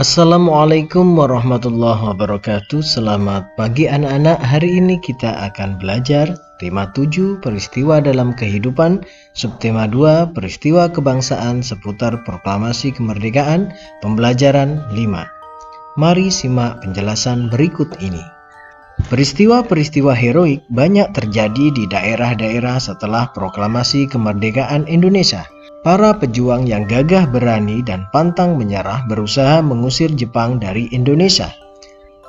Assalamualaikum warahmatullahi wabarakatuh. Selamat pagi anak-anak. Hari ini kita akan belajar tema 7 peristiwa dalam kehidupan, subtema 2 peristiwa kebangsaan seputar proklamasi kemerdekaan, pembelajaran 5. Mari simak penjelasan berikut ini. Peristiwa-peristiwa heroik banyak terjadi di daerah-daerah setelah proklamasi kemerdekaan Indonesia. Para pejuang yang gagah berani dan pantang menyerah berusaha mengusir Jepang dari Indonesia.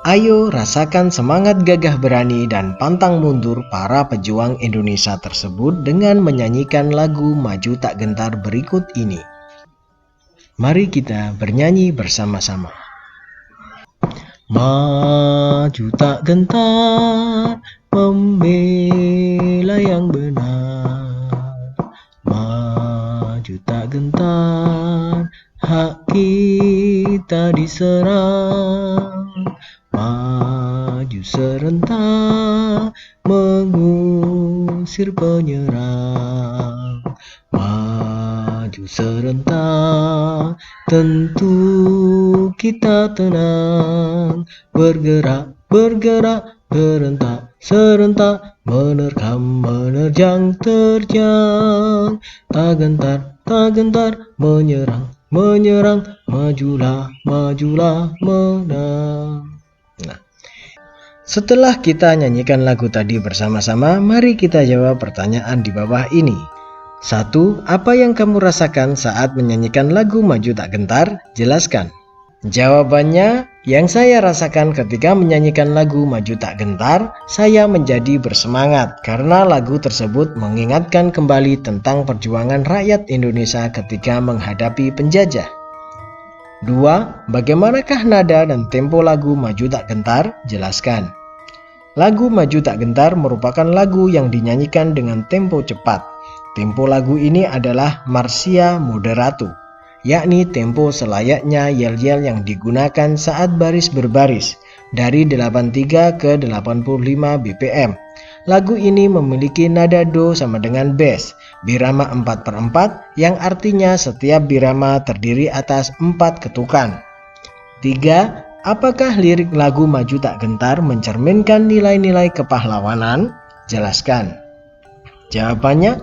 Ayo rasakan semangat gagah berani dan pantang mundur para pejuang Indonesia tersebut dengan menyanyikan lagu Maju Tak Gentar berikut ini. Mari kita bernyanyi bersama-sama. Maju tak gentar, membela yang benar. Maju tak gentar, hak kita diserang. Maju serentak, mengusir penyerang. Maju serentak, tentu kita tenang. Bergerak, bergerak, berentak, serentak, menerjang, terjang. Tak gentar, menyerang, majulah, menang. Setelah kita nyanyikan lagu tadi bersama-sama, mari kita jawab pertanyaan di bawah ini. 1. Apa yang kamu rasakan saat menyanyikan lagu Maju Tak Gentar? Jelaskan. Jawabannya, yang saya rasakan ketika menyanyikan lagu Maju Tak Gentar, saya menjadi bersemangat karena lagu tersebut mengingatkan kembali tentang perjuangan rakyat Indonesia ketika menghadapi penjajah. 2. Bagaimanakah nada dan tempo lagu Maju Tak Gentar? Jelaskan. Lagu Maju Tak Gentar merupakan lagu yang dinyanyikan dengan tempo cepat. Tempo lagu ini adalah Marsia Moderato, yakni tempo selayaknya yel-yel yang digunakan saat baris berbaris, dari 83 ke 85 BPM. Lagu ini memiliki nada do sama dengan bass, birama 4/4, yang artinya setiap birama terdiri atas 4 ketukan. 3. Apakah lirik lagu Maju Tak Gentar mencerminkan nilai-nilai kepahlawanan? Jelaskan. Jawabannya,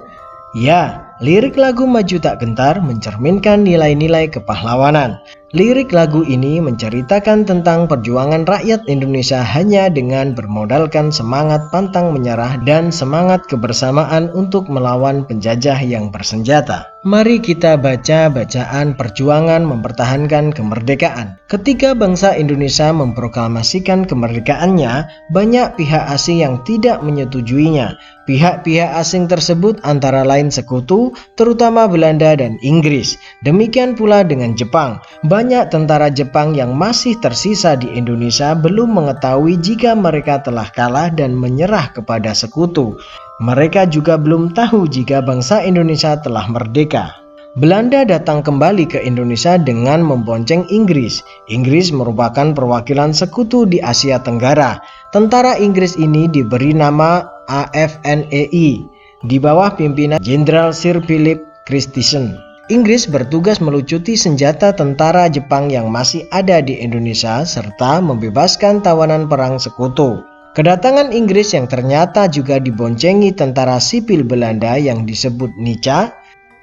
ya. Lirik lagu Maju Tak Gentar mencerminkan nilai-nilai kepahlawanan. Lirik lagu ini menceritakan tentang perjuangan rakyat Indonesia hanya dengan bermodalkan semangat pantang menyerah dan semangat kebersamaan untuk melawan penjajah yang bersenjata. Mari kita baca bacaan perjuangan mempertahankan kemerdekaan. Ketika bangsa Indonesia memproklamasikan kemerdekaannya, banyak pihak asing yang tidak menyetujuinya. Pihak-pihak asing tersebut antara lain sekutu, terutama Belanda dan Inggris. Demikian pula dengan Jepang. Banyak tentara Jepang yang masih tersisa di Indonesia belum mengetahui jika mereka telah kalah dan menyerah kepada sekutu. Mereka juga belum tahu jika bangsa Indonesia telah merdeka. Belanda datang kembali ke Indonesia dengan membonceng Inggris. Inggris merupakan perwakilan sekutu di Asia Tenggara. Tentara Inggris ini diberi nama AFNEI di bawah pimpinan Jenderal Sir Philip Christison. Inggris bertugas melucuti senjata tentara Jepang yang masih ada di Indonesia serta membebaskan tawanan perang sekutu. Kedatangan Inggris yang ternyata juga diboncengi tentara sipil Belanda yang disebut Nica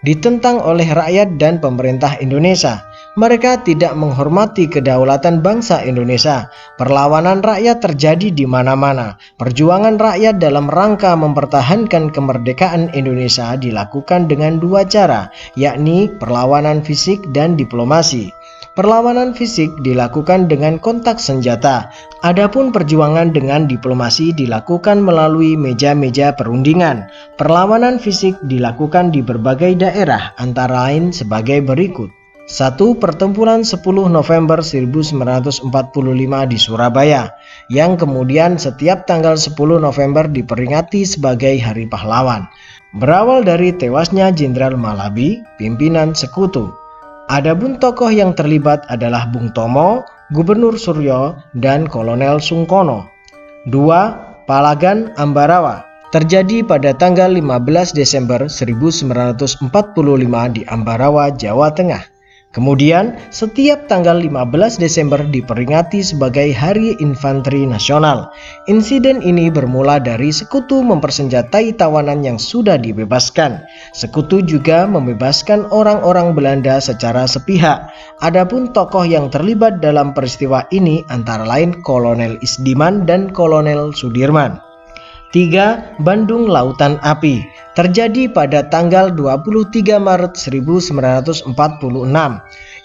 ditentang oleh rakyat dan pemerintah Indonesia. Mereka tidak menghormati kedaulatan bangsa Indonesia. Perlawanan rakyat terjadi di mana-mana. Perjuangan rakyat dalam rangka mempertahankan kemerdekaan Indonesia dilakukan dengan 2 cara, yakni perlawanan fisik dan diplomasi. Perlawanan fisik dilakukan dengan kontak senjata. Adapun perjuangan dengan diplomasi dilakukan melalui meja-meja perundingan. Perlawanan fisik dilakukan di berbagai daerah, antara lain sebagai berikut. 1. Pertempuran 10 November 1945 di Surabaya, yang kemudian setiap tanggal 10 November diperingati sebagai Hari Pahlawan. Berawal dari tewasnya Jenderal Malabi, pimpinan sekutu. Adapun tokoh yang terlibat adalah Bung Tomo, Gubernur Suryo, dan Kolonel Sungkono. 2. Palagan Ambarawa terjadi pada tanggal 15 Desember 1945 di Ambarawa, Jawa Tengah. Kemudian, setiap tanggal 15 Desember diperingati sebagai Hari Infanteri Nasional. Insiden ini bermula dari sekutu mempersenjatai tawanan yang sudah dibebaskan. Sekutu juga membebaskan orang-orang Belanda secara sepihak. Adapun tokoh yang terlibat dalam peristiwa ini antara lain Kolonel Isdiman dan Kolonel Sudirman. 3. Bandung Lautan Api terjadi pada tanggal 23 Maret 1946.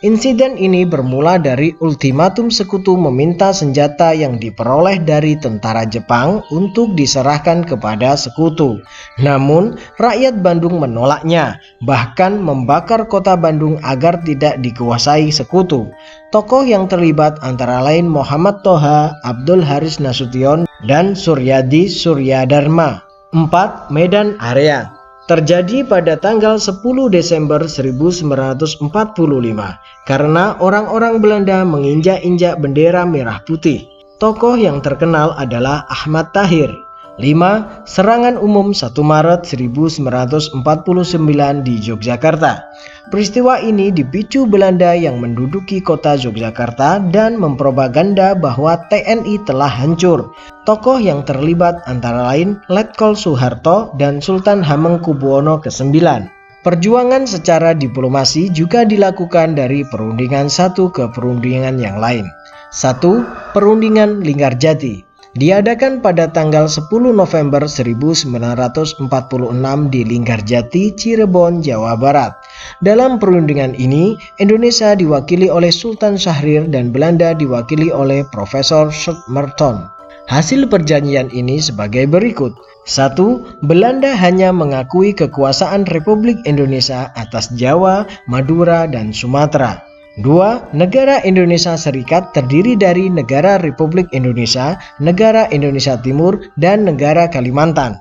Insiden ini bermula dari ultimatum sekutu meminta senjata yang diperoleh dari tentara Jepang untuk diserahkan kepada sekutu. Namun, rakyat Bandung menolaknya, bahkan membakar kota Bandung agar tidak dikuasai sekutu. Tokoh yang terlibat antara lain Muhammad Toha, Abdul Haris Nasution, dan Suryadi Suryadharma. 4. Medan Area terjadi pada tanggal 10 Desember 1945 karena orang-orang Belanda menginjak-injak bendera merah putih. Tokoh yang terkenal adalah Ahmad Tahir. 5. Serangan umum 1 Maret 1949 di Yogyakarta. Peristiwa ini dipicu Belanda yang menduduki kota Yogyakarta dan mempropaganda bahwa TNI telah hancur. Tokoh yang terlibat antara lain Letkol Soeharto dan Sultan Hamengkubuwono ke-9. Perjuangan secara diplomasi juga dilakukan dari perundingan satu ke perundingan yang lain. 1. Perundingan Linggarjati diadakan pada tanggal 10 November 1946 di Linggarjati, Cirebon, Jawa Barat. Dalam perundingan ini, Indonesia diwakili oleh Sultan Syahrir dan Belanda diwakili oleh Profesor Merton. Hasil perjanjian ini sebagai berikut. 1. Belanda hanya mengakui kekuasaan Republik Indonesia atas Jawa, Madura, dan Sumatera. 2. Negara Indonesia Serikat terdiri dari Negara Republik Indonesia, Negara Indonesia Timur, dan Negara Kalimantan.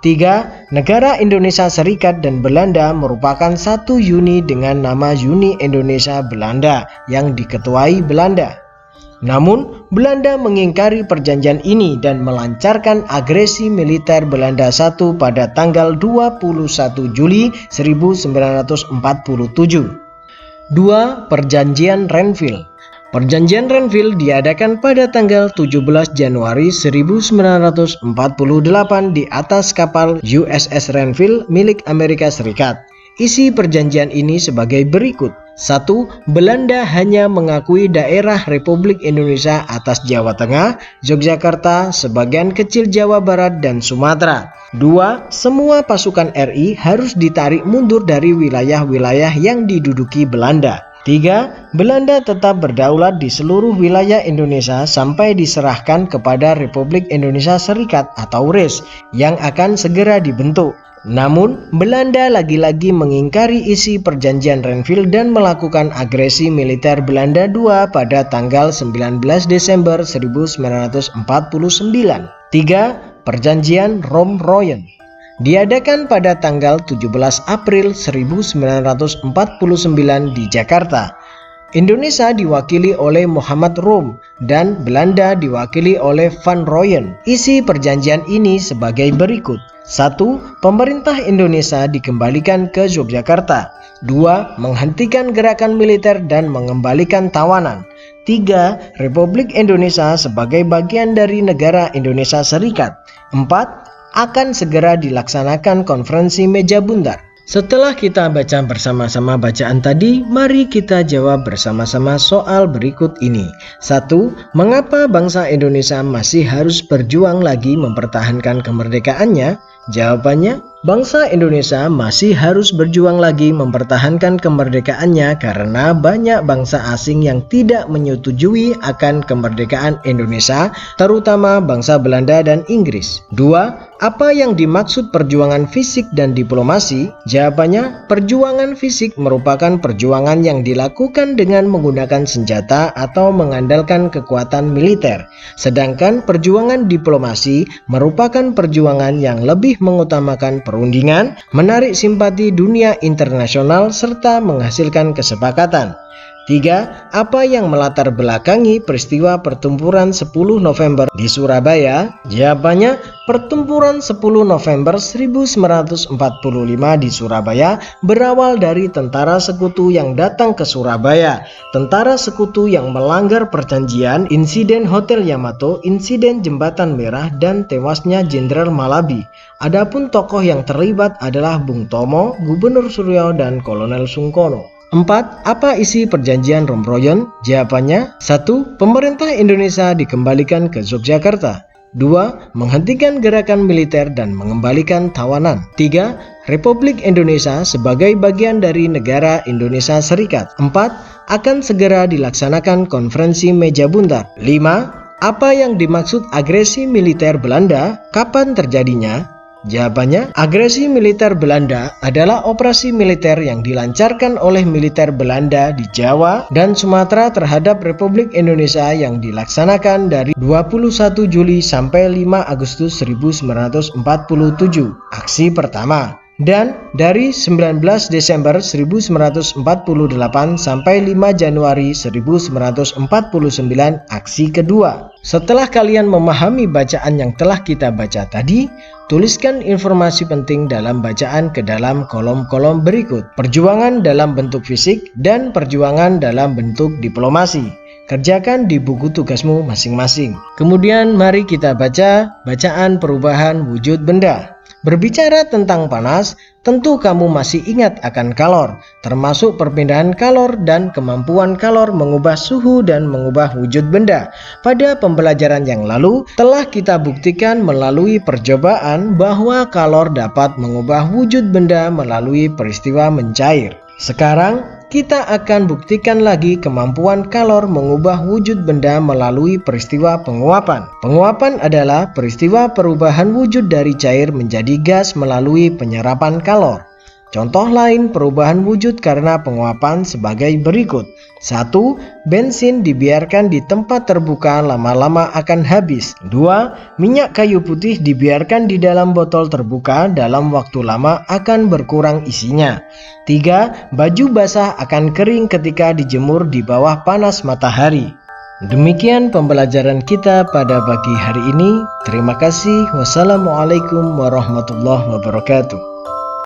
3. Negara Indonesia Serikat dan Belanda merupakan satu uni dengan nama Uni Indonesia Belanda yang diketuai Belanda. Namun, Belanda mengingkari perjanjian ini dan melancarkan agresi militer Belanda I pada tanggal 21 Juli 1947. 2. Perjanjian Renville. Perjanjian Renville diadakan pada tanggal 17 Januari 1948 di atas kapal USS Renville milik Amerika Serikat. Isi perjanjian ini sebagai berikut. 1. Belanda hanya mengakui daerah Republik Indonesia atas Jawa Tengah, Yogyakarta, sebagian kecil Jawa Barat, dan Sumatera. 2. Semua pasukan RI harus ditarik mundur dari wilayah-wilayah yang diduduki Belanda. 3. Belanda tetap berdaulat di seluruh wilayah Indonesia sampai diserahkan kepada Republik Indonesia Serikat atau RIS yang akan segera dibentuk. Namun, Belanda lagi-lagi mengingkari isi perjanjian Renville dan melakukan agresi militer Belanda II pada tanggal 19 Desember 1949. 3. Perjanjian Rom-Royen diadakan pada tanggal 17 April 1949 di Jakarta. Indonesia diwakili oleh Muhammad Rom dan Belanda diwakili oleh Van Rooyen. Isi perjanjian ini sebagai berikut. 1. Pemerintah Indonesia dikembalikan ke Yogyakarta. 2. Menghentikan gerakan militer dan mengembalikan tawanan. 3. Republik Indonesia sebagai bagian dari negara Indonesia Serikat. 4. Akan segera dilaksanakan konferensi meja bundar. Setelah kita baca bersama-sama bacaan tadi, mari kita jawab bersama-sama soal berikut ini. 1. Mengapa bangsa Indonesia masih harus berjuang lagi mempertahankan kemerdekaannya? Jawabannya, bangsa Indonesia masih harus berjuang lagi mempertahankan kemerdekaannya karena banyak bangsa asing yang tidak menyetujui akan kemerdekaan Indonesia, terutama bangsa Belanda dan Inggris. 2. Apa yang dimaksud perjuangan fisik dan diplomasi? Jawabannya, perjuangan fisik merupakan perjuangan yang dilakukan dengan menggunakan senjata atau mengandalkan kekuatan militer. Sedangkan perjuangan diplomasi merupakan perjuangan yang lebih mengutamakan perundingan, menarik simpati dunia internasional, serta menghasilkan kesepakatan. 3. Apa yang melatar belakangi peristiwa pertempuran 10 November di Surabaya? Jawabannya, pertempuran 10 November 1945 di Surabaya berawal dari tentara sekutu yang datang ke Surabaya. Tentara sekutu yang melanggar perjanjian, insiden Hotel Yamato, insiden Jembatan Merah, dan tewasnya Jenderal Malabi. Adapun tokoh yang terlibat adalah Bung Tomo, Gubernur Suryo, dan Kolonel Sungkono. 4. Apa isi perjanjian Rombroyon? Jawabannya, 1. Pemerintah Indonesia dikembalikan ke Yogyakarta. 2. Menghentikan gerakan militer dan mengembalikan tawanan. 3. Republik Indonesia sebagai bagian dari negara Indonesia Serikat. 4. Akan segera dilaksanakan konferensi meja buntar. 5. Apa yang dimaksud agresi militer Belanda? Kapan terjadinya? Jawabannya, agresi militer Belanda adalah operasi militer yang dilancarkan oleh militer Belanda di Jawa dan Sumatera terhadap Republik Indonesia yang dilaksanakan dari 21 Juli sampai 5 Agustus 1947, aksi pertama. Dan dari 19 Desember 1948 sampai 5 Januari 1949, aksi kedua. Setelah kalian memahami bacaan yang telah kita baca tadi, tuliskan informasi penting dalam bacaan ke dalam kolom-kolom berikut. Perjuangan dalam bentuk fisik dan perjuangan dalam bentuk diplomasi. Kerjakan di buku tugasmu masing-masing. Kemudian mari kita baca bacaan perubahan wujud benda. Berbicara tentang panas, tentu kamu masih ingat akan kalor, termasuk perpindahan kalor dan kemampuan kalor mengubah suhu dan mengubah wujud benda. Pada pembelajaran yang lalu, telah kita buktikan melalui percobaan bahwa kalor dapat mengubah wujud benda melalui peristiwa mencair. Sekarang, kita akan buktikan lagi kemampuan kalor mengubah wujud benda melalui peristiwa penguapan. Penguapan adalah peristiwa perubahan wujud dari cair menjadi gas melalui penyerapan kalor. Contoh lain perubahan wujud karena penguapan sebagai berikut. 1. Bensin dibiarkan di tempat terbuka lama-lama akan habis. 2. Minyak kayu putih dibiarkan di dalam botol terbuka dalam waktu lama akan berkurang isinya. 3. Baju basah akan kering ketika dijemur di bawah panas matahari. Demikian pembelajaran kita pada pagi hari ini. Terima kasih. Wassalamualaikum warahmatullahi wabarakatuh.